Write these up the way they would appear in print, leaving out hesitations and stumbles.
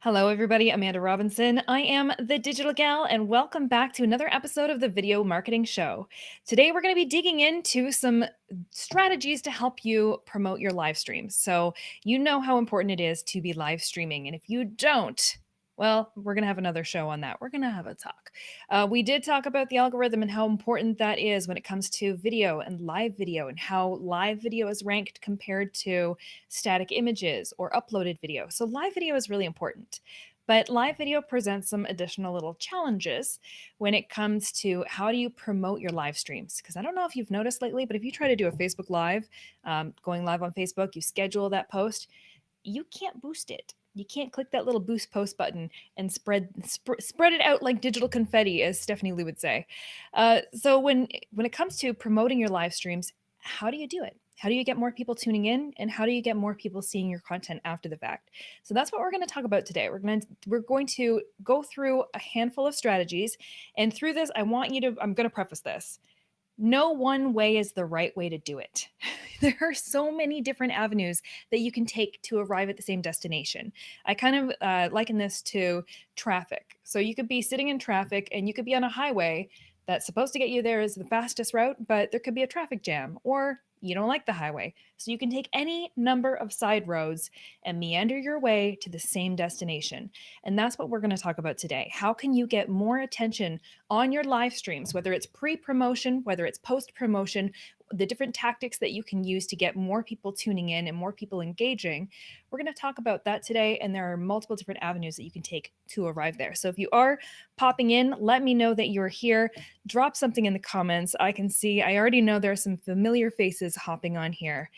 Hello, everybody. Amanda Robinson. I am the Digital Gal, and welcome back to another episode of the Video Marketing Show. Today, we're going to be digging into some strategies to help you promote your live streams. So, you know how important it is to be live streaming. And if you don't, well, we're going to have another show on that. We're going to have a talk. We did talk about the algorithm and how important that is when it comes to video and live video, and how live video is ranked compared to static images or uploaded video. So live video is really important. But live video presents some additional little challenges when it comes to how do you promote your live streams. Because I don't know if you've noticed lately, but if you try to do a Facebook Live, going live on Facebook, you schedule that post, you can't boost it. You can't click that little boost post button and spread it out like digital confetti, as Stephanie Lee would say. So when it comes to promoting your live streams, how do you do it? How do you get more people tuning in, and how do you get more people seeing your content after the fact? So that's what we're going to talk about today. We're going to go through a handful of strategies, and through this, I'm going to preface this. No one way is the right way to do it. There are so many different avenues that you can take to arrive at the same destination. I kind of liken this to traffic. So you could be sitting in traffic and you could be on a highway that's supposed to get you there as the fastest route, but there could be a traffic jam, or you don't like the highway. So you can take any number of side roads and meander your way to the same destination. And that's what we're going to talk about today. How can you get more attention on your live streams, whether it's pre-promotion, whether it's post-promotion, the different tactics that you can use to get more people tuning in and more people engaging. We're going to talk about that today, and there are multiple different avenues that you can take to arrive there. So if you are popping in, let me know that you're here. Drop something in the comments. I already know there are some familiar faces hopping on here.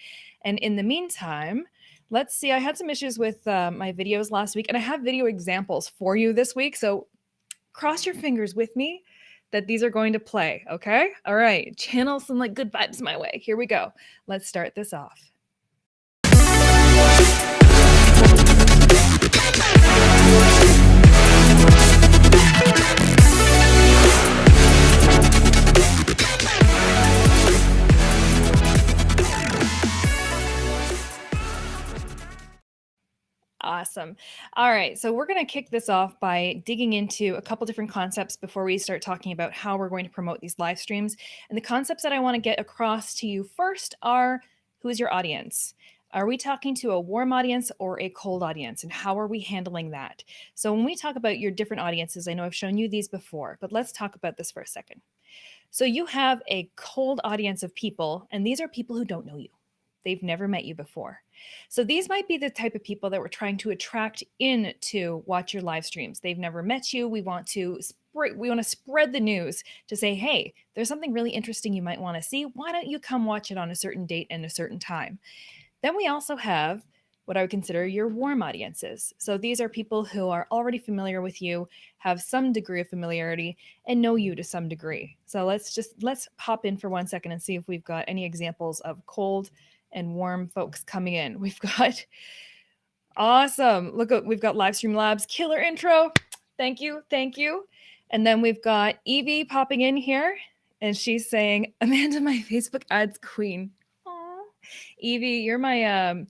And in the meantime, let's see, I had some issues with my videos last week, and I have video examples for you this week. So cross your fingers with me that these are going to play, okay? All right, channel some good vibes my way. Here we go. Let's start this off. Awesome. All right, so we're going to kick this off by digging into a couple different concepts before we start talking about how we're going to promote these live streams. And the concepts that I want to get across to you first are, who is your audience? Are we talking to a warm audience or a cold audience? And how are we handling that? So when we talk about your different audiences, I know I've shown you these before, but let's talk about this for a second. So you have a cold audience of people, and these are people who don't know you. They've never met you before. So these might be the type of people that we're trying to attract in to watch your live streams. They've never met you. We want to spread the news to say, hey, there's something really interesting you might want to see. Why don't you come watch it on a certain date and a certain time? Then we also have what I would consider your warm audiences. So these are people who are already familiar with you, have some degree of familiarity, and know you to some degree. So let's hop in for 1 second and see if we've got any examples of cold and warm folks coming in. We've got awesome. We've got Livestream Labs killer intro. Thank you. And then we've got Evie popping in here, and she's saying, Amanda, my Facebook ads queen. Aww. Evie, you're my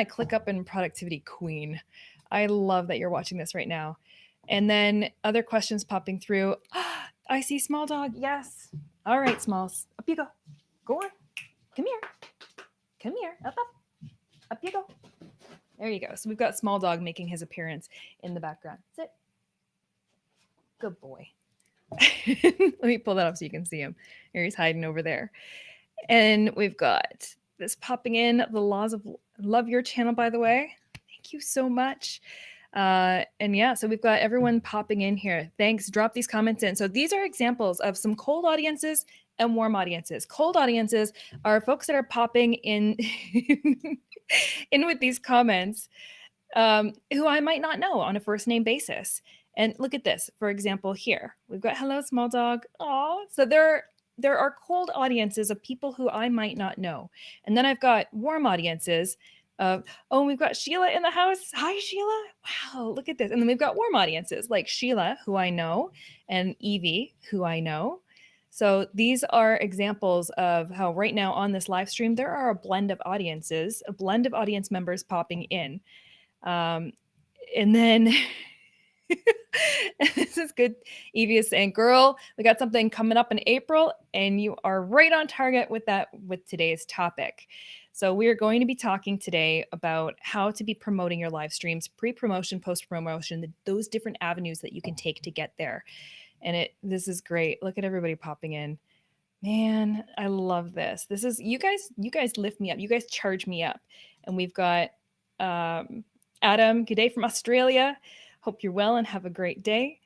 click up and productivity queen. I love that you're watching this right now. And then other questions popping through. I see Small Dog. Yes. All right, Smalls. Up you go. Go on. Come here. Up you go. There you go. So we've got Small Dog making his appearance in the background. Sit. Good boy. Let me pull that up so you can see him. Here he's hiding over there. And we've got this popping in, the laws of love your channel, by the way. Thank you so much. And yeah, so we've got everyone popping in here. Thanks. Drop these comments in. So these are examples of some cold audiences and warm audiences. Cold audiences are folks that are popping in in with these comments who I might not know on a first name basis. And look at this. For example, here we've got hello, Small Dog. Aw. So there are cold audiences of people who I might not know. And then I've got warm audiences of, we've got Sheila in the house. Hi, Sheila. Wow, look at this. And then we've got warm audiences like Sheila, who I know, and Evie, who I know. So these are examples of how right now on this live stream, there are a blend of audiences, a blend of audience members popping in. And then this is good. Evie is saying, girl, we got something coming up in April, and you are right on target with that with today's topic. So we are going to be talking today about how to be promoting your live streams, pre-promotion, post-promotion, those different avenues that you can take to get there. And this is great. Look at everybody popping in. Man, I love this. This is you guys lift me up. You guys charge me up. And we've got Adam, good day from Australia. Hope you're well and have a great day.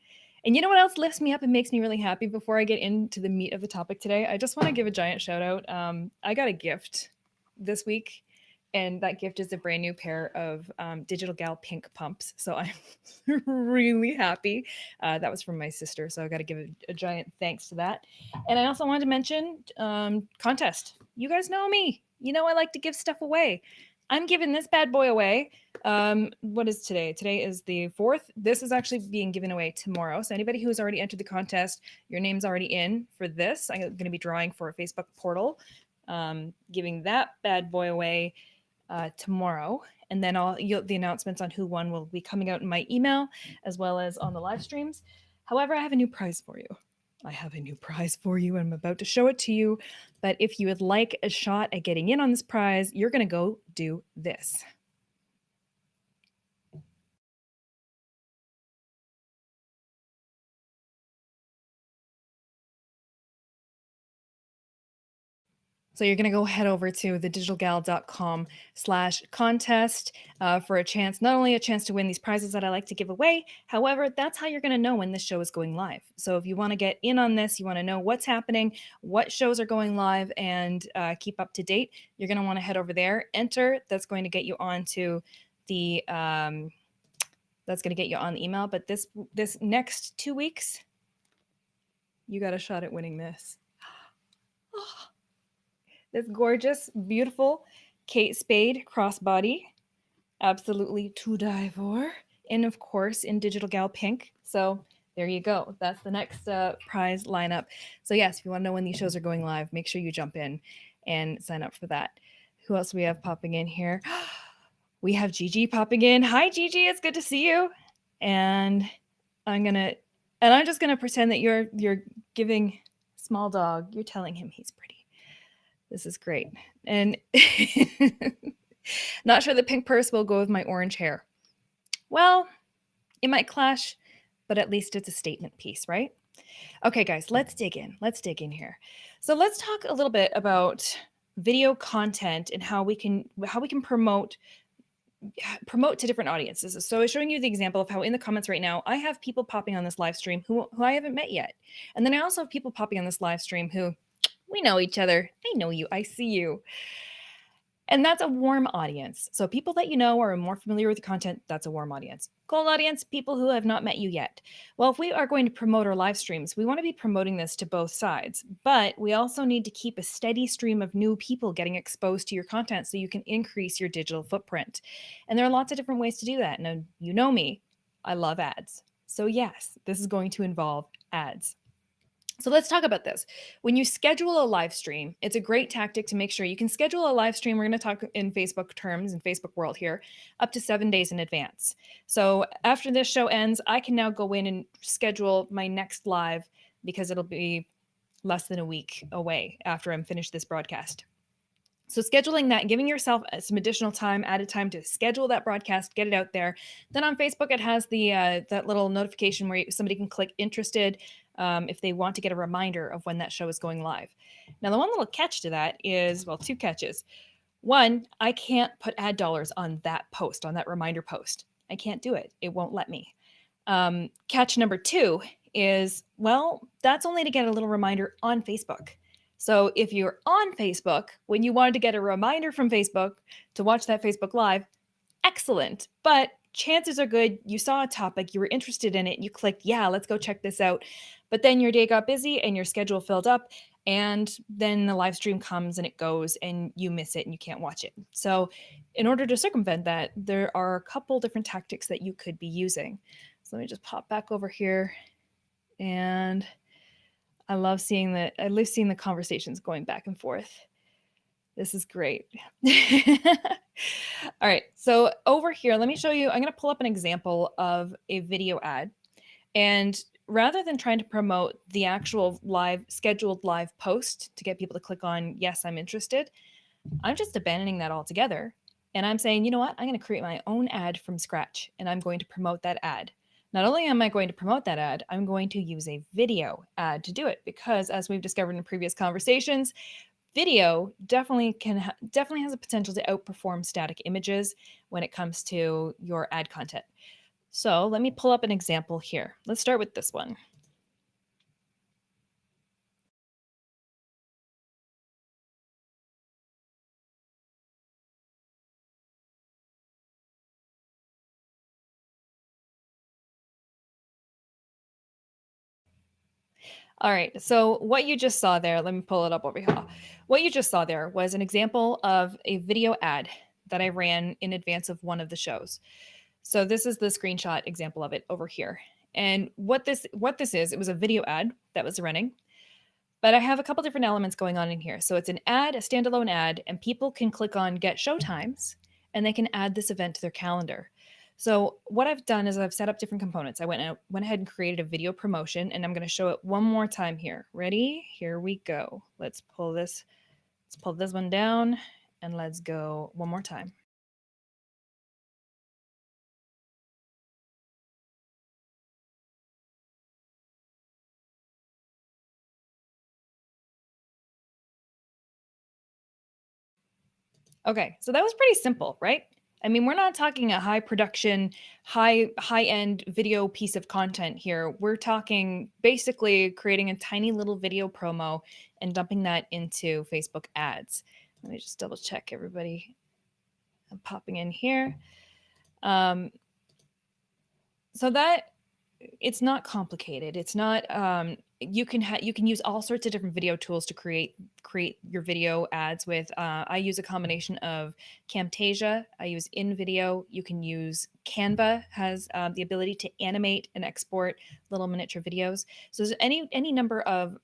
And you know what else lifts me up and makes me really happy before I get into the meat of the topic today? I just want to give a giant shout out. I got a gift this week, and that gift is a brand new pair of Digital Gal pink pumps. So I'm really happy. That was from my sister, so I got to give a giant thanks to that. And I also wanted to mention contest. You guys know me. You know I like to give stuff away. I'm giving this bad boy away. What is today? Today is the 4th. This is actually being given away tomorrow. So anybody who's already entered the contest, your name's already in for this. I'm going to be drawing for a Facebook portal, giving that bad boy away tomorrow. And then the announcements on who won will be coming out in my email as well as on the live streams. However, I have a new prize for you. I'm about to show it to you. But if you would like a shot at getting in on this prize, you're going to go do this. So you're going to go head over to thedigitalgal.com/contest for a chance, not only a chance to win these prizes that I like to give away, however, that's how you're going to know when this show is going live. So if you want to get in on this, you want to know what's happening, what shows are going live, and keep up to date, you're going to want to head over there, enter. That's going to get you onto the that's going to get you on the email. But this next 2 weeks, you got a shot at winning this. Oh. This gorgeous, beautiful Kate Spade crossbody. Absolutely to die for. And of course, in Digital Gal Pink. So there you go. That's the next prize lineup. So yes, if you want to know when these shows are going live, make sure you jump in and sign up for that. Who else do we have popping in here? We have Gigi popping in. Hi, Gigi. It's good to see you. And I'm just gonna pretend that you're giving Small Dog. You're telling him he's pretty. This is great. And not sure the pink purse will go with my orange hair. Well, it might clash, but at least it's a statement piece, right? Okay, guys, let's dig in. Let's dig in here. So let's talk a little bit about video content and how we can promote to different audiences. So I'm showing you the example of how in the comments right now, I have people popping on this live stream who I haven't met yet. And then I also have people popping on this live stream who we know each other. I know you. I see you. And that's a warm audience. So people that you know are more familiar with the content, that's a warm audience. Cold audience, people who have not met you yet. Well, if we are going to promote our live streams, we want to be promoting this to both sides. But we also need to keep a steady stream of new people getting exposed to your content so you can increase your digital footprint. And there are lots of different ways to do that. Now, you know me, I love ads. So yes, this is going to involve ads. So let's talk about this. When you schedule a live stream, it's a great tactic to make sure you can schedule a live stream. We're going to talk in Facebook terms, in Facebook world here, up to 7 days in advance. So after this show ends, I can now go in and schedule my next live because it'll be less than a week away after I'm finished this broadcast. So scheduling that, giving yourself some additional time, added time to schedule that broadcast, get it out there. Then on Facebook, it has the that little notification where somebody can click interested if they want to get a reminder of when that show is going live. Now, the one little catch to that is, well, 2 catches. One, I can't put ad dollars on that post, on that reminder post. I can't do it. It won't let me. Catch number 2 is, well, that's only to get a little reminder on Facebook. So if you're on Facebook, when you wanted to get a reminder from Facebook to watch that Facebook Live, excellent. But chances are good you saw a topic, you were interested in it, you clicked, yeah, let's go check this out. But then your day got busy and your schedule filled up, and then the live stream comes and it goes and you miss it and you can't watch it. So in order to circumvent that, there are a couple different tactics that you could be using. So let me just pop back over here, and I love seeing the conversations going back and forth. This is great. All right, so over here, let me show you, I'm going to pull up an example of a video ad. And rather than trying to promote the actual scheduled live post to get people to click on, yes, I'm interested, I'm just abandoning that altogether. And I'm saying, you know what? I'm going to create my own ad from scratch and I'm going to promote that ad. Not only am I going to promote that ad, I'm going to use a video ad to do it because, as we've discovered in previous conversations, video definitely has a potential to outperform static images when it comes to your ad content. So let me pull up an example here. Let's start with this one. All right, so what you just saw there, let me pull it up over here. What you just saw there was an example of a video ad that I ran in advance of one of the shows. So this is the screenshot example of it over here. And what this is, it was a video ad that was running, but I have a couple different elements going on in here. So it's an ad, a standalone ad, and people can click on get show times and they can add this event to their calendar. So what I've done is I've set up different components. I went ahead and created a video promotion, and I'm going to show it one more time here. Ready? Here we go. Let's pull this one down and let's go one more time. Okay, so that was pretty simple, right? I mean, we're not talking a high production, high-end video piece of content here. We're talking basically creating a tiny little video promo and dumping that into Facebook ads. Let me just double check everybody. I'm popping in here. So that it's not complicated. It's not you can use all sorts of different video tools to create your video ads with. I use a combination of Camtasia. I use InVideo. You can use Canva, has the ability to animate and export little miniature videos. So there's any number of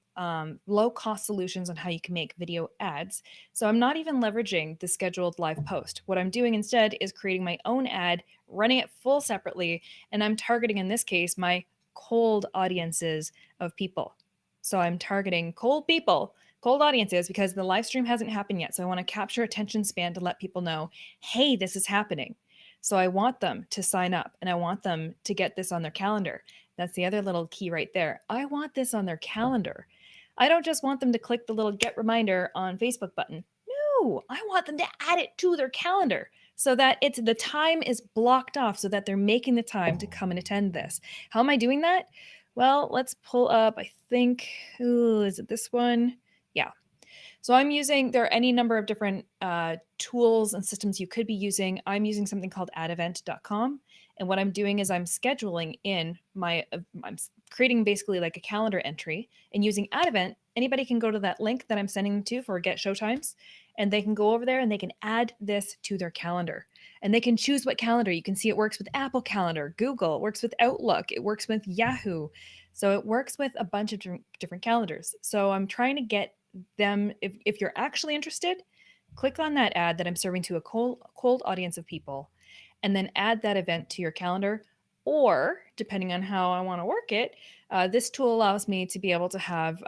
low cost solutions on how you can make video ads. So I'm not even leveraging the scheduled live post. What I'm doing instead is creating my own ad, running it full separately, and I'm targeting, in this case, my cold audiences of people. So I'm targeting cold people, cold audiences, because the live stream hasn't happened yet. So I want to capture attention span to let people know, hey, this is happening. So I want them to sign up and I want them to get this on their calendar. That's the other little key right there. I want this on their calendar. I don't just want them to click the little get reminder on Facebook button. No, I want them to add it to their calendar so that the time is blocked off so that they're making the time to come and attend this. How am I doing that? Well, let's pull up, I think, is it this one? Yeah. So there are any number of different tools and systems you could be using. I'm using something called adevent.com. And what I'm doing is I'm scheduling in I'm creating basically like a calendar entry, and using Adevent, anybody can go to that link that I'm sending them to for get showtimes, and they can go over there and they can add this to their calendar. And they can choose what calendar. You can see it works with Apple Calendar, Google, it works with Outlook, it works with Yahoo. So it works with a bunch of different calendars. So I'm trying to get them, if you're actually interested, click on that ad that I'm serving to a cold audience of people, and then add that event to your calendar. Or depending on how I want to work it, this tool allows me to be able to have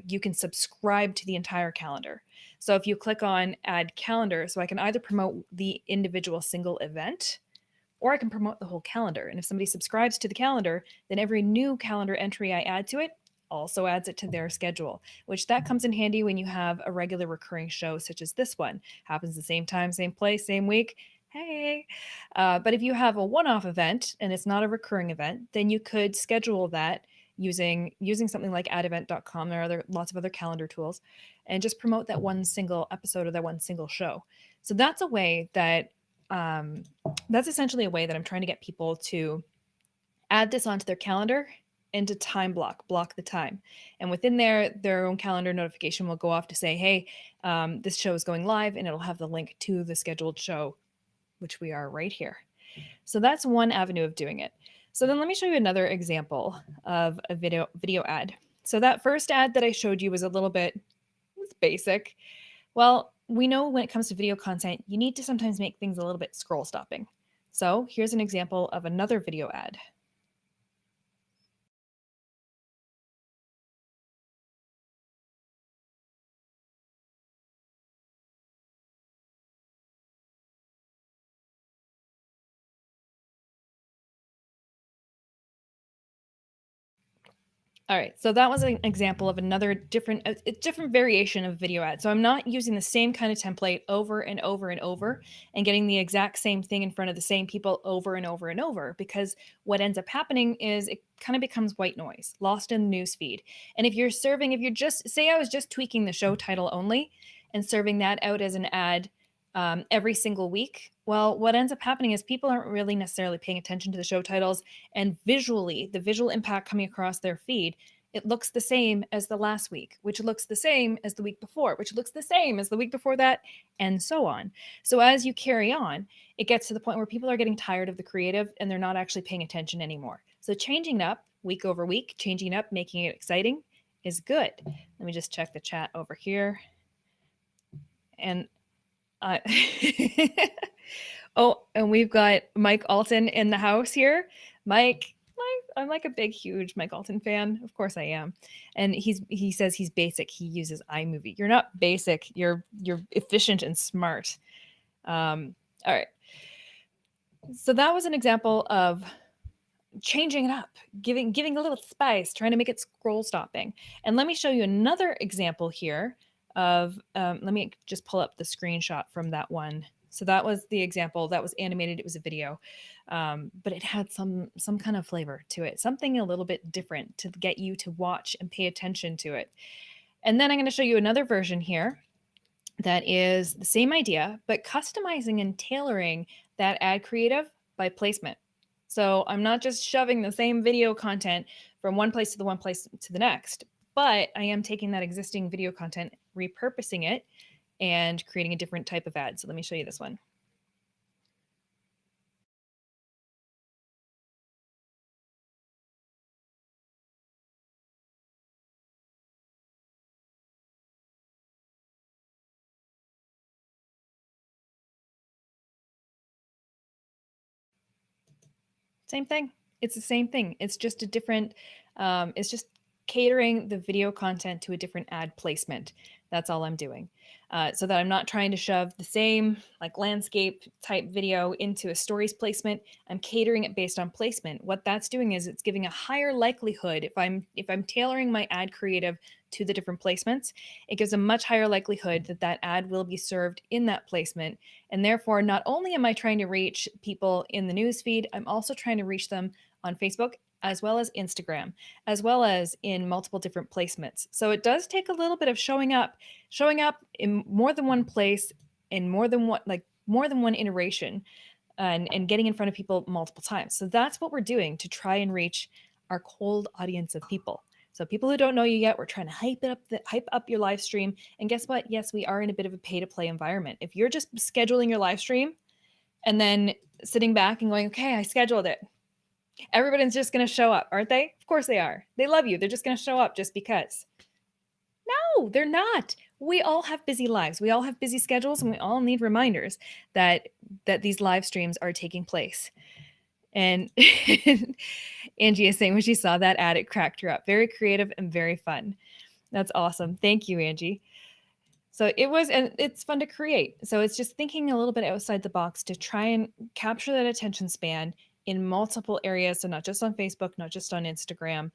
you can subscribe to the entire calendar. So if you click on add calendar, so I can either promote the individual single event, or I can promote the whole calendar. And if somebody subscribes to the calendar, then every new calendar entry I add to it also adds it to their schedule, which that comes in handy when you have a regular recurring show such as this one. Happens the same time, same place, same week. Hey. But if you have a one-off event and it's not a recurring event, then you could schedule that using something like adevent.com. There are lots of other calendar tools, and just promote that one single episode or that one single show. So that's a way that that's essentially a way that I'm trying to get people to add this onto their calendar and to block the time. And within their own calendar notification will go off to say, hey, this show is going live, and it'll have the link to the scheduled show, which we are right here. So that's one avenue of doing it. So then let me show you another example of a video ad. So that first ad that I showed you was basic. Well, we know when it comes to video content, you need to sometimes make things a little bit scroll stopping. So here's an example of another video ad. All right, so that was an example of another different variation of video ad. So I'm not using the same kind of template over and over and over and getting the exact same thing in front of the same people over and over and over, because what ends up happening is it kind of becomes white noise, lost in the news feed. And if you're just say I was just tweaking the show title only and serving that out as an ad every single week, well, what ends up happening is people aren't really necessarily paying attention to the show titles, and visually, the visual impact coming across their feed, it looks the same as the last week, which looks the same as the week before, which looks the same as the week before that, and so on. So as you carry on, it gets to the point where people are getting tired of the creative and they're not actually paying attention anymore. So changing it up week over week, changing it up, making it exciting is good. Let me just check the chat over here. And uh, oh, and we've got Mike Alton in the house here. Mike, I'm like a big, huge Mike Alton fan. Of course I am. And he says he's basic. He uses iMovie. You're not basic. You're efficient and smart. All right. So that was an example of changing it up, giving a little spice, trying to make it scroll stopping. And let me show you another example here of, let me just pull up the screenshot from that one. So that was the example that was animated. It was a video, but it had some kind of flavor to it, something a little bit different to get you to watch and pay attention to it. And then I'm going to show you another version here that is the same idea, but customizing and tailoring that ad creative by placement. So I'm not just shoving the same video content from one place to the next, but I am taking that existing video content, repurposing it, and creating a different type of ad. So let me show you this one. Same thing. It's the same thing. It's just a different, it's just catering the video content to a different ad placement. That's all I'm doing. So that I'm not trying to shove the same like landscape type video into a stories placement. I'm catering it based on placement. What that's doing is it's giving a higher likelihood if I'm tailoring my ad creative to the different placements, it gives a much higher likelihood that that ad will be served in that placement. And therefore, not only am I trying to reach people in the news feed, I'm also trying to reach them on Facebook as well as Instagram, as well as in multiple different placements. So it does take a little bit of showing up in more than one place, in more than one iteration, and getting in front of people multiple times. So that's what we're doing to try and reach our cold audience of people. So people who don't know you yet, we're trying to hype up your live stream. And guess what? Yes, we are in a bit of a pay to play environment. If you're just scheduling your live stream and then sitting back and going, okay, I scheduled it, everybody's just going to show up, aren't they? Of course they are. They love you. They're just going to show up just because. No, they're not. We all have busy lives. We all have busy schedules, and we all need reminders that these live streams are taking place. And Angie is saying when she saw that ad, it cracked her up. Very creative and very fun. That's awesome. Thank you, Angie. So it was, and it's fun to create. So it's just thinking a little bit outside the box to try and capture that attention span in multiple areas. So not just on Facebook, not just on Instagram,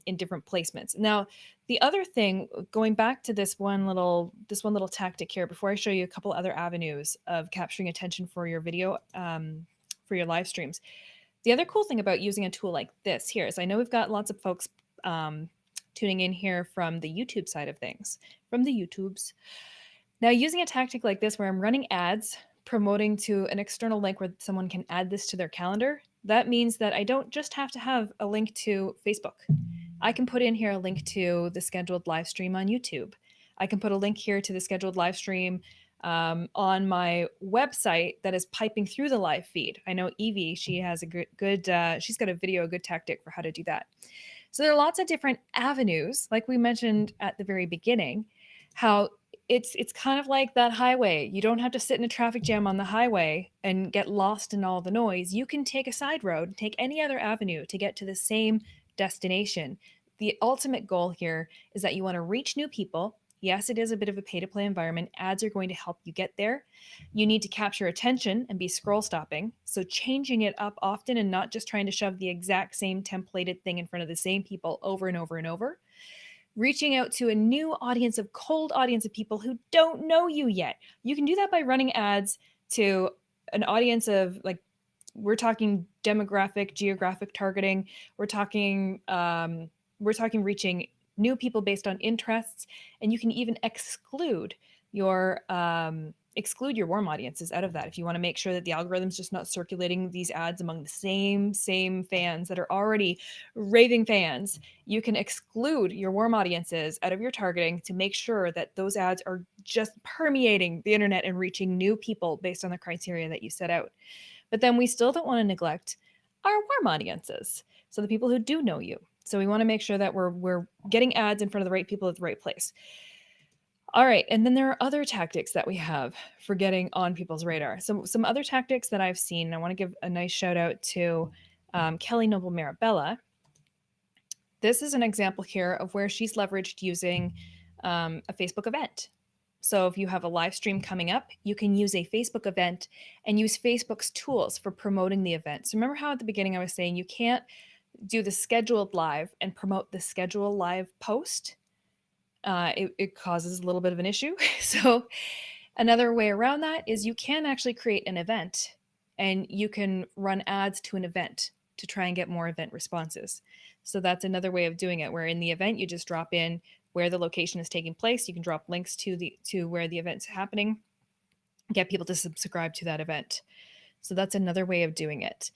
in different placements. Now, the other thing, going back to this one little tactic here, before I show you a couple other avenues of capturing attention for your video, for your live streams. The other cool thing about using a tool like this here is I know we've got lots of folks tuning in here from the YouTube side of things, from the YouTubes. Now, using a tactic like this where I'm running ads promoting to an external link where someone can add this to their calendar, that means that I don't just have to have a link to Facebook. I can put in here a link to the scheduled live stream on YouTube. I can put a link here to the scheduled live stream on my website that is piping through the live feed. I know Evie, she has a good she's got a video, a good tactic for how to do that. So there are lots of different avenues, like we mentioned at the very beginning, how it's kind of like that highway. You don't have to sit in a traffic jam on the highway and get lost in all the noise. You can take a side road, take any other avenue to get to the same destination. The ultimate goal here is that you want to reach new people. Yes, it is a bit of a pay-to-play environment. Ads are going to help you get there. You need to capture attention and be scroll stopping. So changing it up often and not just trying to shove the exact same templated thing in front of the same people over and over and over. Reaching out to a new audience of cold audience of people who don't know you yet. You can do that by running ads to an audience of, like, we're talking demographic, geographic targeting. We're talking reaching new people based on interests, and you can even exclude your warm audiences out of that if you want to make sure that the algorithm's just not circulating these ads among the same fans that are already raving fans. You can exclude your warm audiences out of your targeting to make sure that those ads are just permeating the internet and reaching new people based on the criteria that you set out. But then we still don't want to neglect our warm audiences, so the people who do know you. So we want to make sure that we're getting ads in front of the right people at the right place. All right, and then there are other tactics that we have for getting on people's radar. So some other tactics that I've seen, and I want to give a nice shout out to Kelly Noble Marabella. This is an example here of where she's leveraged using a Facebook event. So if you have a live stream coming up, you can use a Facebook event and use Facebook's tools for promoting the event. So remember how at the beginning I was saying you can't do the scheduled live and promote the scheduled live post? It causes a little bit of an issue. So another way around that is you can actually create an event and you can run ads to an event to try and get more event responses. So that's another way of doing it, where in the event you just drop in where the location is taking place. You can drop links to where the event's happening, get people to subscribe to that event. So that's another way of doing it.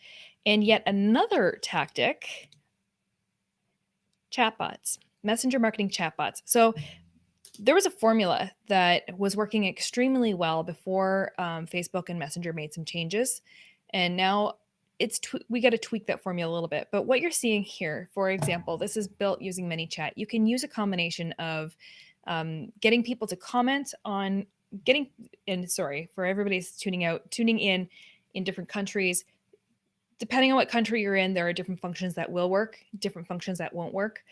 And yet another tactic, chatbots, messenger marketing chatbots. So there was a formula that was working extremely well before Facebook and Messenger made some changes. And now we got to tweak that formula a little bit. But what you're seeing here, for example, this is built using ManyChat. You can use a combination of getting people to comment on for everybody who's tuning in different countries. Depending on what country you're in, there are different functions that will work, different functions that won't work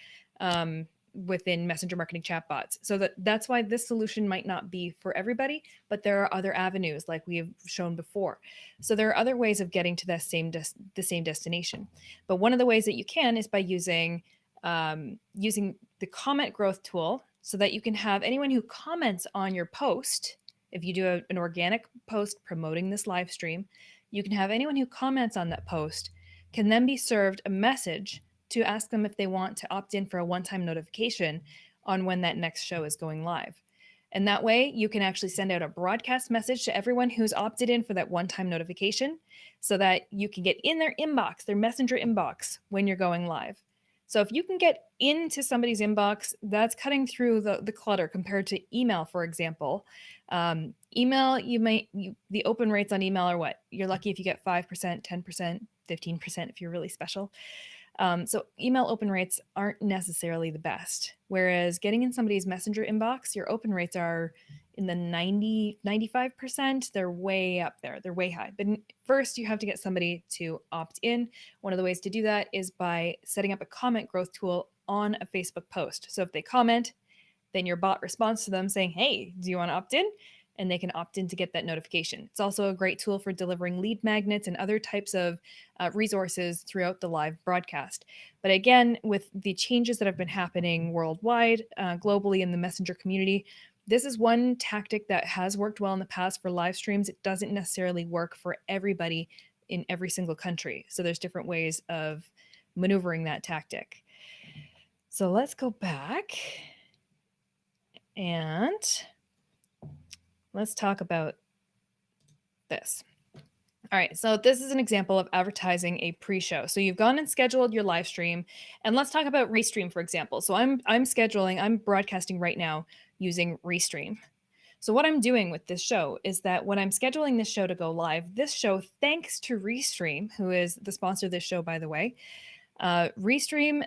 within messenger marketing chatbots. So that's why this solution might not be for everybody, but there are other avenues like we have shown before. So there are other ways of getting to the same destination. But one of the ways that you can is by using the comment growth tool, so that you can have anyone who comments on your post. If you do an organic post promoting this live stream, you can have anyone who comments on that post can then be served a message to ask them if they want to opt in for a one-time notification on when that next show is going live. And that way you can actually send out a broadcast message to everyone who's opted in for that one-time notification, so that you can get in their inbox, their messenger inbox, when you're going live. So if you can get into somebody's inbox, that's cutting through the clutter compared to email, for example. Email, the open rates on email are what? You're lucky if you get 5%, 10%, 15% if you're really special. So email open rates aren't necessarily the best. Whereas getting in somebody's messenger inbox, your open rates are in the 90, 95%. They're way up there. They're way high. But first, you have to get somebody to opt in. One of the ways to do that is by setting up a comment growth tool on a Facebook post. So if they comment, then your bot responds to them saying, hey, do you want to opt in? And they can opt in to get that notification. It's also a great tool for delivering lead magnets and other types of resources throughout the live broadcast. But again, with the changes that have been happening worldwide, globally in the messenger community, this is one tactic that has worked well in the past for live streams. It doesn't necessarily work for everybody in every single country. So there's different ways of maneuvering that tactic. So let's go back and let's talk about this. All right, so this is an example of advertising a pre-show. So you've gone and scheduled your live stream, and let's talk about Restream, for example. So I'm broadcasting right now using Restream. So what I'm doing with this show is that when I'm scheduling this show to go live, this show, thanks to Restream, who is the sponsor of this show, by the way, Restream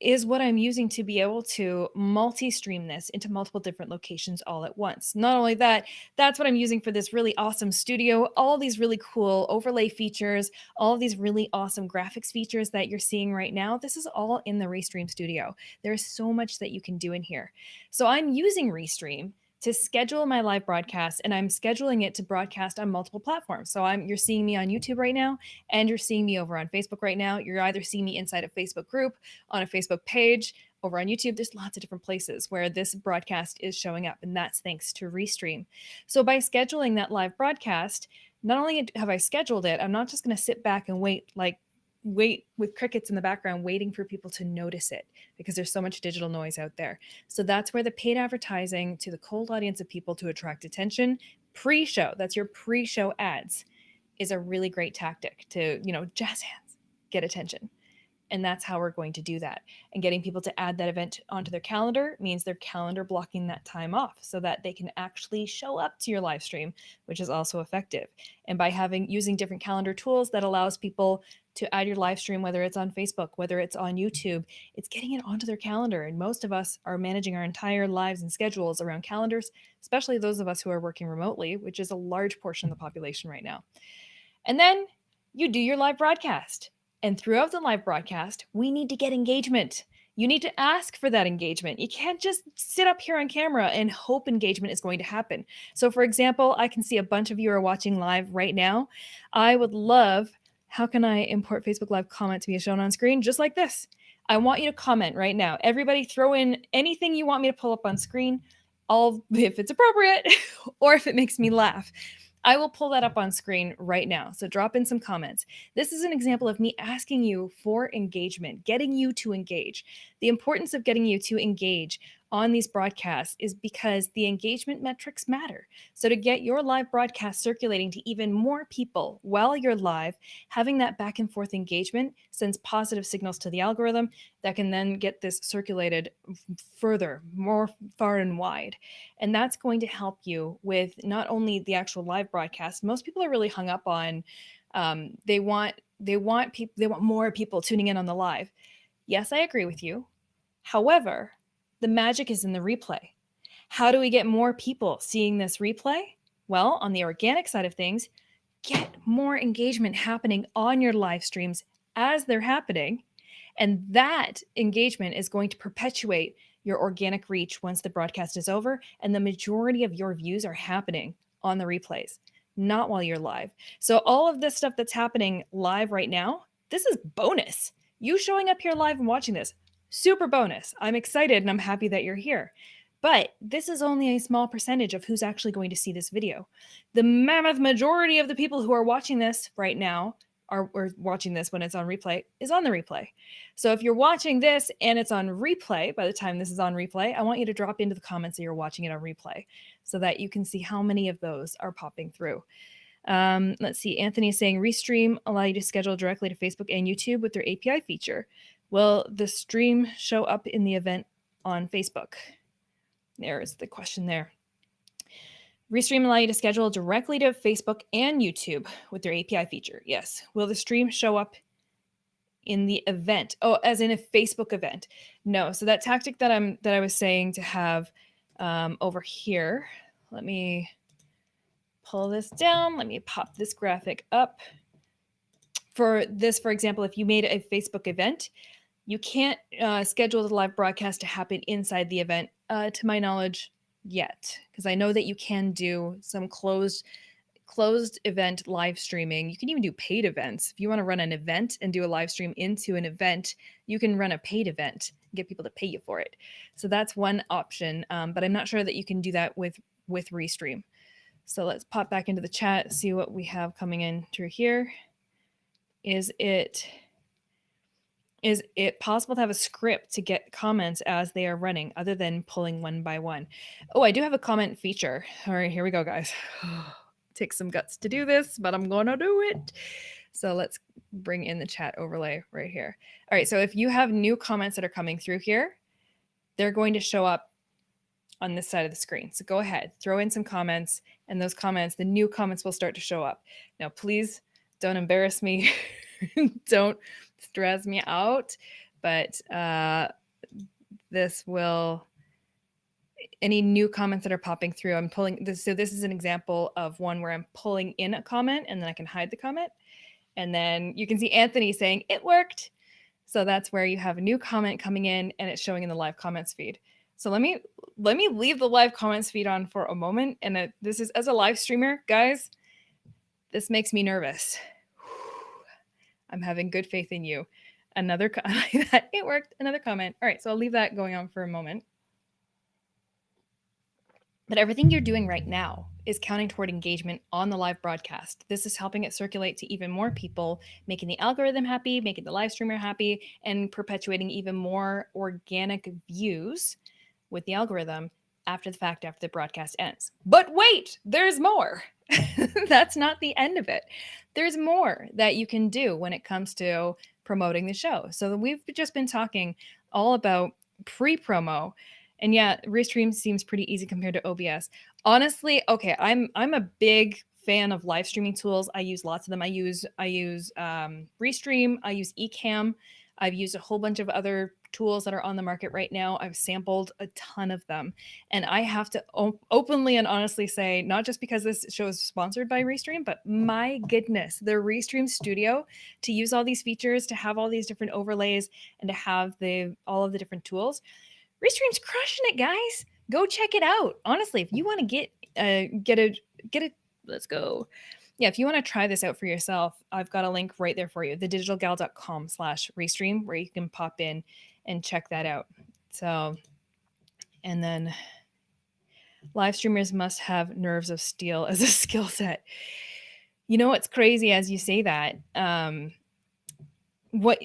is what I'm using to be able to multi-stream this into multiple different locations all at once. Not only that, that's what I'm using for this really awesome studio, all these really cool overlay features, all of these really awesome graphics features that you're seeing right now. This is all in the Restream studio. There's so much that you can do in here. So I'm using Restream to schedule my live broadcast, and I'm scheduling it to broadcast on multiple platforms. So you're seeing me on YouTube right now, and you're seeing me over on Facebook right now. You're either seeing me inside a Facebook group, on a Facebook page, over on YouTube. There's lots of different places where this broadcast is showing up, and that's thanks to Restream. So by scheduling that live broadcast, not only have I scheduled it, I'm not just going to sit back and wait with crickets in the background waiting for people to notice it, because there's so much digital noise out there. So that's where the paid advertising to the cold audience of people to attract attention, pre-show, that's your pre-show ads, is a really great tactic to, jazz hands, get attention. And that's how we're going to do that. And getting people to add that event onto their calendar means they're calendar blocking that time off so that they can actually show up to your live stream, which is also effective. And by using different calendar tools, that allows people to add your live stream, whether it's on Facebook, whether it's on YouTube, it's getting it onto their calendar. And most of us are managing our entire lives and schedules around calendars, especially those of us who are working remotely, which is a large portion of the population right now. And then you do your live broadcast. And throughout the live broadcast, we need to get engagement. You need to ask for that engagement. You can't just sit up here on camera and hope engagement is going to happen. So for example, I can see a bunch of you are watching live right now. I would love, how can I import Facebook Live comment to be shown on screen? Just like this. I want you to comment right now. Everybody throw in anything you want me to pull up on screen, if it's appropriate or if it makes me laugh. I will pull that up on screen right now. So drop in some comments. This is an example of me asking you for engagement, getting you to engage. The importance of getting you to engage on these broadcasts is because the engagement metrics matter. So to get your live broadcast circulating to even more people while you're live, having that back and forth engagement sends positive signals to the algorithm that can then get this circulated further, more far and wide. And that's going to help you with not only the actual live broadcast. Most people are really hung up on, they want more people tuning in on the live. Yes, I agree with you. However, the magic is in the replay. How do we get more people seeing this replay? Well, on the organic side of things, get more engagement happening on your live streams as they're happening. And that engagement is going to perpetuate your organic reach once the broadcast is over. And the majority of your views are happening on the replays, not while you're live. So all of this stuff that's happening live right now, this is bonus. You showing up here live and watching this, super bonus. I'm excited and I'm happy that you're here. But this is only a small percentage of who's actually going to see this video. The mammoth majority of the people who are watching this right now or watching this when it's on replay is on the replay. So if you're watching this and it's on replay, by the time this is on replay, I want you to drop into the comments that you're watching it on replay so that you can see how many of those are popping through. Let's see. Anthony is saying Restream allow you to schedule directly to Facebook and YouTube with their API feature. Will the stream show up in the event on Facebook? There is the question there. Restream allow you to schedule directly to Facebook and YouTube with their API feature. Yes. Will the stream show up in the event? Oh, as in a Facebook event? No. So that tactic that I was saying to have over here. Let me pull this down. Let me pop this graphic up. For this, for example, if you made a Facebook event, you can't schedule the live broadcast to happen inside the event, to my knowledge, yet. Because I know that you can do some closed event live streaming. You can even do paid events. If you want to run an event and do a live stream into an event, you can run a paid event and get people to pay you for it. So that's one option, but I'm not sure that you can do that with Restream. So let's pop back into the chat, see what we have coming in through here. Is it possible to have a script to get comments as they are running other than pulling one by one? Oh, I do have a comment feature. All right, here we go, guys. Takes some guts to do this, but I'm going to do it. So let's bring in the chat overlay right here. All right, so if you have new comments that are coming through here, they're going to show up on this side of the screen. So go ahead, throw in some comments, and those comments, the new comments will start to show up. Now, please don't embarrass me. Don't stress me out. but this will, any new comments that are popping through, I'm pulling this. So this is an example of one where I'm pulling in a comment and then I can hide the comment. And then you can see Anthony saying it worked. So that's where you have a new comment coming in and it's showing in the live comments feed. So let me leave the live comments feed on for a moment. And this is, as a live streamer, guys, this makes me nervous. I'm having good faith in you. Another it worked. Another comment. All right, so I'll leave that going on for a moment. But everything you're doing right now is counting toward engagement on the live broadcast. This is helping it circulate to even more people, making the algorithm happy, making the live streamer happy, and perpetuating even more organic views with the algorithm after the fact, after the broadcast ends. But wait, there's more. That's not the end of it. There's more that you can do when it comes to promoting the show. So we've just been talking all about pre-promo. And yeah, Restream seems pretty easy compared to OBS. Honestly, okay, I'm a big fan of live streaming tools. I use lots of them. I use Restream. I use Ecamm. I've used a whole bunch of other tools that are on the market right now. I've sampled a ton of them. And I have to openly and honestly say, not just because this show is sponsored by Restream, but my goodness, the Restream Studio, to use all these features, to have all these different overlays, and to have all of the different tools. Restream's crushing it, guys. Go check it out. Honestly, if you want to get a, let's go. Yeah, if you want to try this out for yourself, I've got a link right there for you, thedigitalgal.com/Restream, where you can pop in and check that out. So, and then live streamers must have nerves of steel as a skill set. You know what's crazy as you say that? What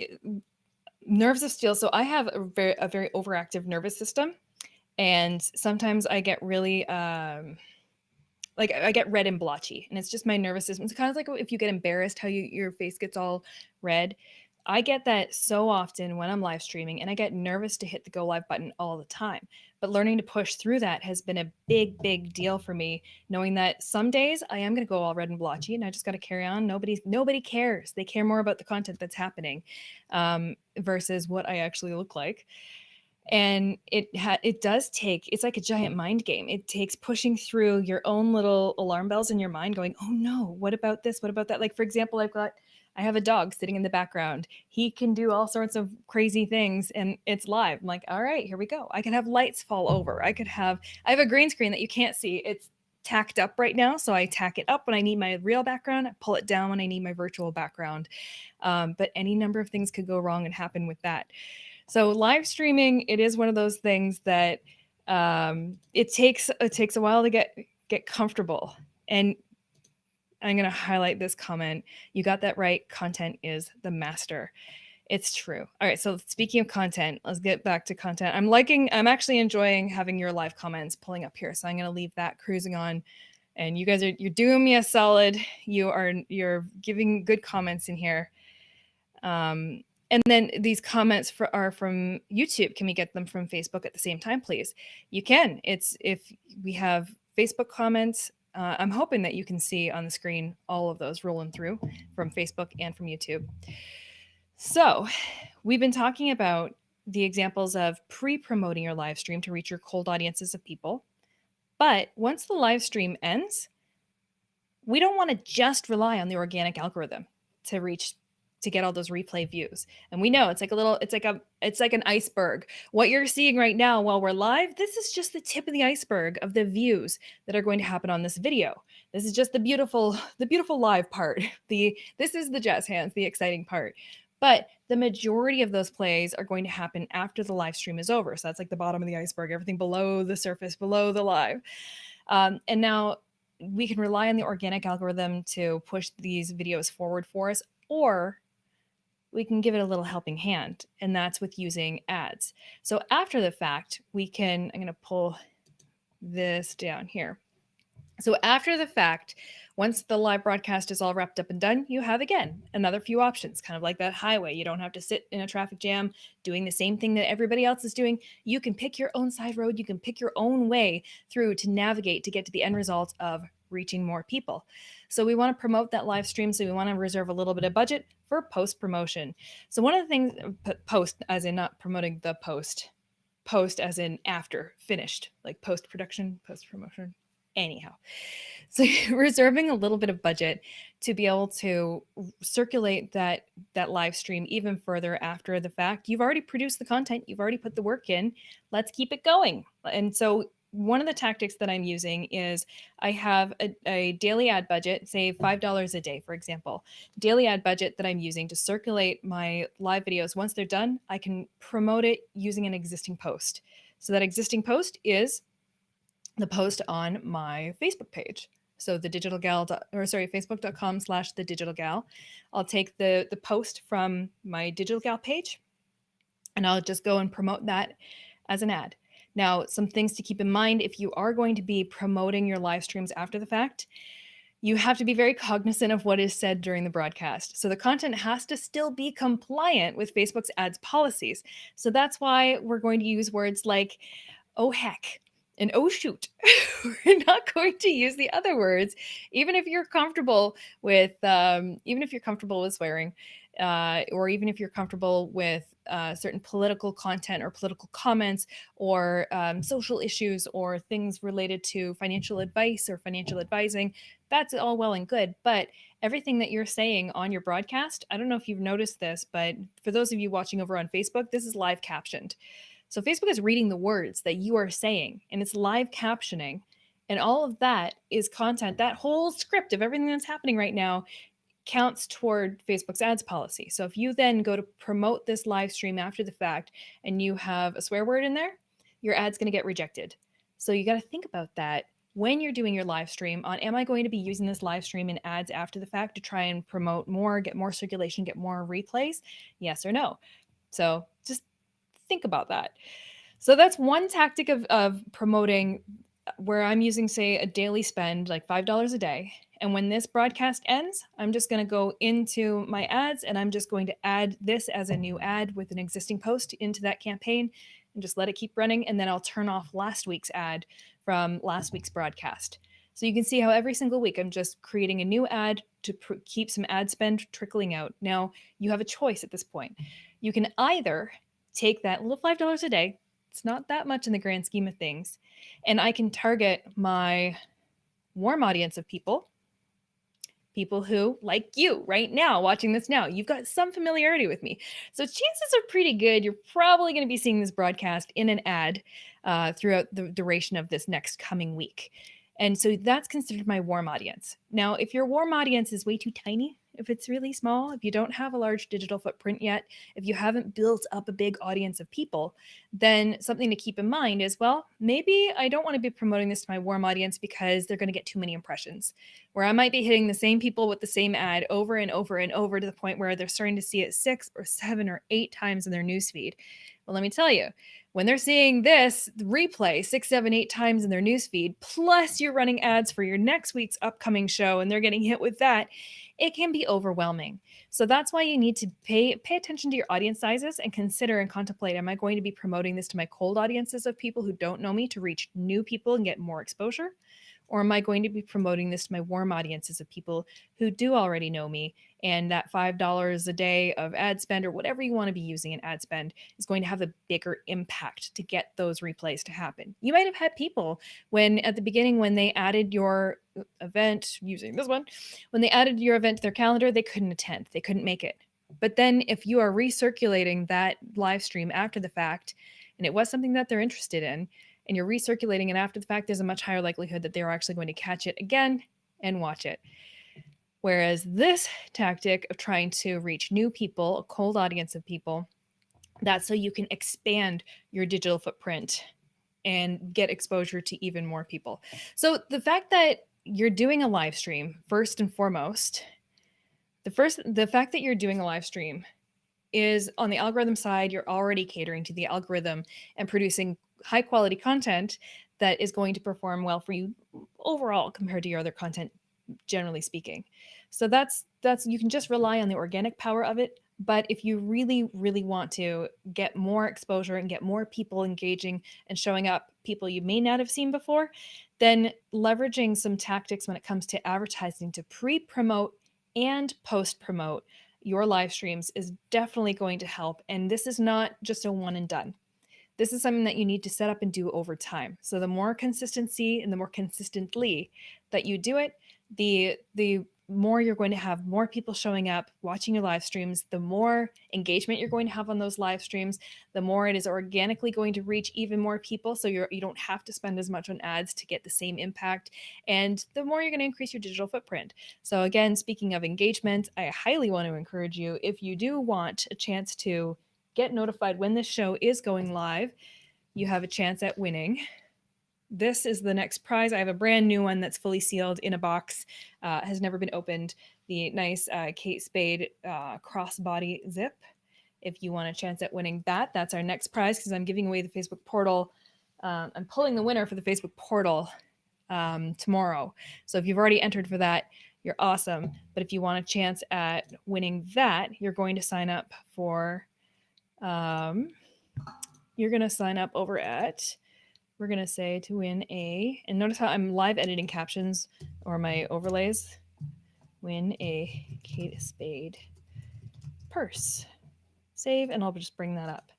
nerves of steel? So I have a very overactive nervous system, and sometimes I get really like I get red and blotchy, and it's just my nervous system. It's kind of like if you get embarrassed, how your face gets all red. I get that so often when I'm live streaming, and I get nervous to hit the go live button all the time. But learning to push through that has been a big deal for me, knowing that some days I am going to go all red and blotchy, and I just got to carry on. Nobody cares. They care more about the content that's happening versus what I actually look like. And it does take, it's like a giant mind game. It takes pushing through your own little alarm bells in your mind going, oh no, what about this? What about that? Like, for example, I have a dog sitting in the background. He can do all sorts of crazy things and it's live. I'm like, all right, here we go. I can have lights fall over. I have a green screen that you can't see. It's tacked up right now. So I tack it up when I need my real background. I pull it down when I need my virtual background. But any number of things could go wrong and happen with that. So live streaming, it is one of those things that it takes a while to get comfortable. And I'm going to highlight this comment. You got that right. Content is the master. It's true. All right. So speaking of content, let's get back to content. I'm actually enjoying having your live comments pulling up here. So I'm going to leave that cruising on. And you guys you're doing me a solid. You're giving good comments in here. And then these comments are from YouTube. Can we get them from Facebook at the same time, please? You can. If we have Facebook comments, I'm hoping that you can see on the screen all of those rolling through from Facebook and from YouTube. So we've been talking about the examples of pre-promoting your live stream to reach your cold audiences of people. But once the live stream ends, we don't want to just rely on the organic algorithm to get all those replay views. And we know it's like an iceberg. What you're seeing right now while we're live, this is just the tip of the iceberg of the views that are going to happen on this video. This is just the beautiful live part. This is the jazz hands, the exciting part. But the majority of those plays are going to happen after the live stream is over. So that's like the bottom of the iceberg, everything below the surface, below the live. And now we can rely on the organic algorithm to push these videos forward for us, or we can give it a little helping hand, and that's with using ads. So after the fact, I'm going to pull this down here. So after the fact, once the live broadcast is all wrapped up and done, you have, again, another few options, kind of like that highway. You don't have to sit in a traffic jam doing the same thing that everybody else is doing. You can pick your own side road. You can pick your own way through to navigate to get to the end result of reaching more people. So we want to promote that live stream. So we want to reserve a little bit of budget for post promotion. So one of the things, post as in not promoting the post as in after finished, like post production, post promotion. Anyhow, so reserving a little bit of budget to be able to circulate that live stream even further after the fact. You've already produced the content, you've already put the work in. Let's keep it going. And so one of the tactics that I'm using is I have a daily ad budget, say $5 a day, for example, daily ad budget that I'm using to circulate my live videos. Once they're done, I can promote it using an existing post. So that existing post is the post on my Facebook page. So the digital gal, or sorry, facebook.com/the digital gal. I'll take the post from my digital gal page and I'll just go and promote that as an ad. Now, some things to keep in mind if you are going to be promoting your live streams after the fact, you have to be very cognizant of what is said during the broadcast. So the content has to still be compliant with Facebook's ads policies. So that's why we're going to use words like, oh heck, and oh shoot. We're not going to use the other words, even if you're comfortable with swearing, or even if you're comfortable with certain political content or political comments or social issues or things related to financial advice or financial advising. That's all well and good, but everything that you're saying on your broadcast, I don't know if you've noticed this, but for those of you watching over on Facebook, this is live captioned. So Facebook is reading the words that you are saying and it's live captioning. And all of that is content. That whole script of everything that's happening right now counts toward Facebook's ads policy. So if you then go to promote this live stream after the fact and you have a swear word in there, your ad's going to get rejected. So you got to think about that when you're doing your live stream on, am I going to be using this live stream in ads after the fact to try and promote more, get more circulation, get more replays? Yes or no? So just think about that. So that's one tactic of promoting where I'm using, say, a daily spend, like $5 a day. And when this broadcast ends, I'm just going to go into my ads and I'm just going to add this as a new ad with an existing post into that campaign and just let it keep running. And then I'll turn off last week's ad from last week's broadcast. So you can see how every single week I'm just creating a new ad to keep some ad spend trickling out. Now, you have a choice at this point. You can either take that little $5 a day, it's not that much in the grand scheme of things, and I can target my warm audience of people who, like you right now, watching this now, you've got some familiarity with me. So chances are pretty good you're probably going to be seeing this broadcast in an ad throughout the duration of this next coming week. And so that's considered my warm audience. Now, if your warm audience is way too tiny, if it's really small, if you don't have a large digital footprint yet, if you haven't built up a big audience of people, then something to keep in mind is, well, maybe I don't want to be promoting this to my warm audience because they're going to get too many impressions, where I might be hitting the same people with the same ad over and over and over to the point where they're starting to see it 6 or 7 or 8 times in their newsfeed. Well, let me tell you, when they're seeing this replay 6, 7, 8 times in their newsfeed, plus you're running ads for your next week's upcoming show and they're getting hit with that, it can be overwhelming. So that's why you need to pay attention to your audience sizes and consider and contemplate, am I going to be promoting this to my cold audiences of people who don't know me to reach new people and get more exposure? Or am I going to be promoting this to my warm audiences of people who do already know me, and that $5 a day of ad spend or whatever you want to be using in ad spend is going to have a bigger impact to get those replays to happen? You might have had people when at the beginning, when they added your event, using this one, when they added your event to their calendar, they couldn't attend, they couldn't make it. But then if you are recirculating that live stream after the fact, and it was something that they're interested in, and you're recirculating it after the fact, there's a much higher likelihood that they're actually going to catch it again and watch it. Whereas this tactic of trying to reach new people, a cold audience of people, that's so you can expand your digital footprint and get exposure to even more people. So the fact that you're doing a live stream, first and foremost, the fact that you're doing a live stream is, on the algorithm side, you're already catering to the algorithm and producing high quality content that is going to perform well for you overall compared to your other content, generally speaking. So that's you can just rely on the organic power of it. But if you really, really want to get more exposure and get more people engaging and showing up, people you may not have seen before, then leveraging some tactics when it comes to advertising to pre-promote and post-promote your live streams is definitely going to help. And this is not just a one and done. This is something that you need to set up and do over time. So the more consistency and the more consistently that you do it, the more you're going to have more people showing up, watching your live streams, the more engagement you're going to have on those live streams, the more it is organically going to reach even more people. So you don't have to spend as much on ads to get the same impact. And the more you're going to increase your digital footprint. So again, speaking of engagement, I highly want to encourage you, if you do want a chance to get notified when this show is going live, you have a chance at winning. This is the next prize. I have a brand new one that's fully sealed in a box, has never been opened. The nice Kate Spade crossbody zip. If you want a chance at winning that, that's our next prize because I'm giving away the Facebook portal. I'm pulling the winner for the Facebook portal tomorrow. So if you've already entered for that, you're awesome. But if you want a chance at winning that, you're going to sign up for, you're going to sign up over at, we're going to say to win a, and notice how I'm live editing captions or my overlays, win a Kate Spade purse. Save, and I'll just bring that up.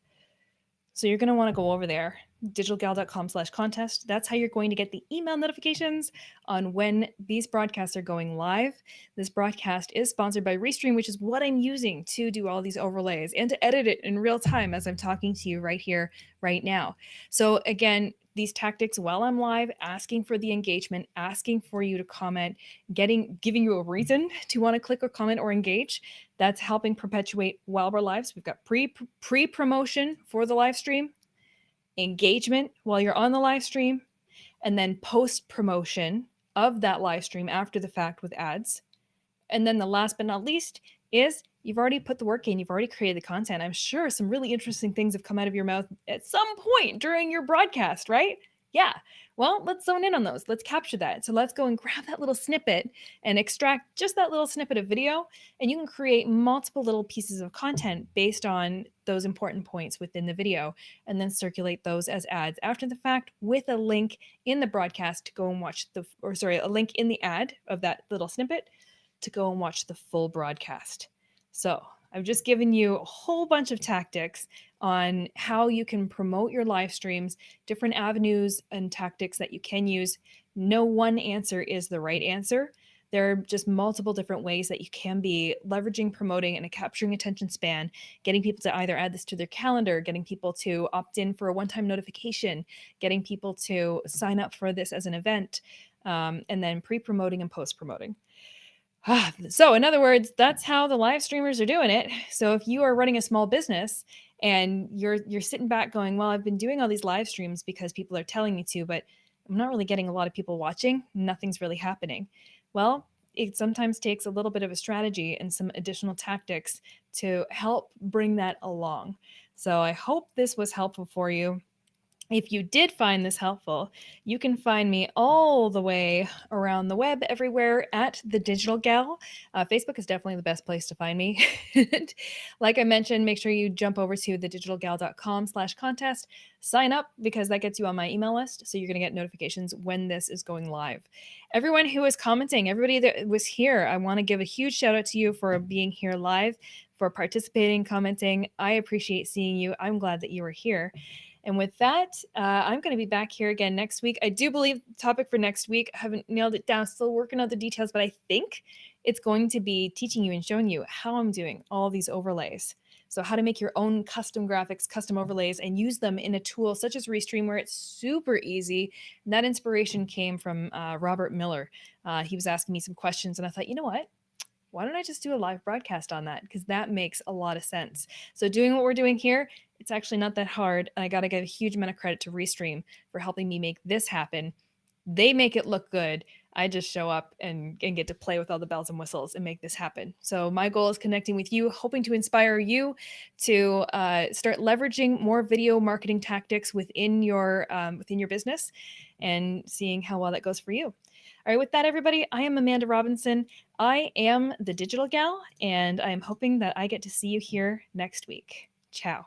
So you're going to want to go over there, digitalgal.com/contest. That's how you're going to get the email notifications on when these broadcasts are going live. This broadcast is sponsored by Restream, which is what I'm using to do all these overlays and to edit it in real time as I'm talking to you right here, right now. So again, these tactics while I'm live, asking for the engagement, asking for you to comment, giving you a reason to want to click or comment or engage. That's helping perpetuate while we're live. So we've got pre-promotion for the live stream, engagement while you're on the live stream, and then post-promotion of that live stream after the fact with ads. And then the last but not least is you've already put the work in, you've already created the content. I'm sure some really interesting things have come out of your mouth at some point during your broadcast, right? Yeah. Well, let's zone in on those. Let's capture that. So let's go and grab that little snippet and extract just that little snippet of video. And you can create multiple little pieces of content based on those important points within the video and then circulate those as ads after the fact with a link in the broadcast to go and watch a link in the ad of that little snippet to go and watch the full broadcast. So I've just given you a whole bunch of tactics on how you can promote your live streams, different avenues and tactics that you can use. No one answer is the right answer. There are just multiple different ways that you can be leveraging, promoting, and capturing attention span, getting people to either add this to their calendar, getting people to opt in for a one-time notification, getting people to sign up for this as an event, and then pre-promoting and post-promoting. So in other words, that's how the live streamers are doing it. So if you are running a small business and you're sitting back going, well, I've been doing all these live streams because people are telling me to, but I'm not really getting a lot of people watching. Nothing's really happening. Well, it sometimes takes a little bit of a strategy and some additional tactics to help bring that along. So I hope this was helpful for you. If you did find this helpful, you can find me all the way around the web everywhere at The Digital Gal. Facebook is definitely the best place to find me. Like I mentioned, make sure you jump over to thedigitalgal.com/contest, sign up because that gets you on my email list. So you're going to get notifications when this is going live. Everyone who is commenting, everybody that was here, I want to give a huge shout out to you for being here live, for participating, commenting. I appreciate seeing you. I'm glad that you were here. And with that, I'm going to be back here again next week. I do believe the topic for next week, I haven't nailed it down, still working out the details, but I think it's going to be teaching you and showing you how I'm doing all these overlays. So how to make your own custom graphics, custom overlays, and use them in a tool such as Restream where it's super easy. And that inspiration came from Robert Miller. He was asking me some questions, and I thought, you know what? Why don't I just do a live broadcast on that? Because that makes a lot of sense. So doing what we're doing here, it's actually not that hard. I got to give a huge amount of credit to Restream for helping me make this happen. They make it look good. I just show up and get to play with all the bells and whistles and make this happen. So my goal is connecting with you, hoping to inspire you to start leveraging more video marketing tactics within your business and seeing how well that goes for you. All right, with that, everybody, I am Amanda Robinson. I am the Digital Gal, and I am hoping that I get to see you here next week. Ciao.